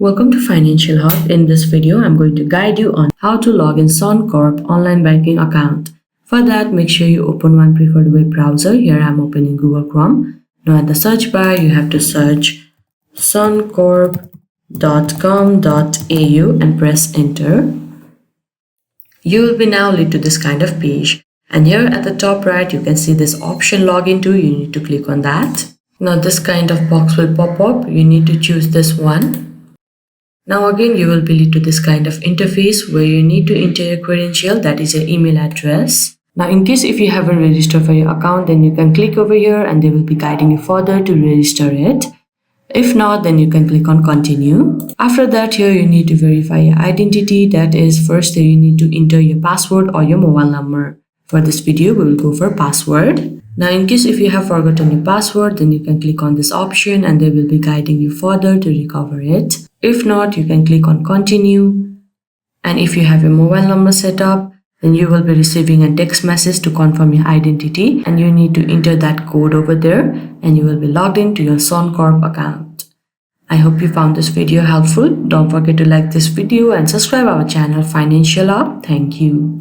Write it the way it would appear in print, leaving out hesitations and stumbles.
Welcome to Financial Hub. In this video, I'm going to guide you on how to log in Suncorp online banking account. For that, make sure you open one preferred web browser. Here I'm opening Google Chrome. Now at the search bar, you have to search suncorp.com.au and press enter. You will be now lead to this kind of page. And here at the top right, you can see this option login to. You need to click on that. Now this kind of box will pop up. You need to choose this one. Now again, you will be lead to this kind of interface where you need to enter your credential, that is your email address. Now in case if you haven't registered for your account, then you can click over here and they will be guiding you further to register it. If not, then you can click on continue. After that, here you need to verify your identity. That is, first you need to enter your password or your mobile number. For this video, we will go for password. Now in case if you have forgotten your password, then you can click on this option and they will be guiding you further to recover it. If not, you can click on continue. And if you have a mobile number set up, then you will be receiving a text message to confirm your identity and you need to enter that code over there and you will be logged into your Suncorp account. I hope you found this video helpful. Don't forget to like this video and subscribe our channel Financial Hub. Thank you.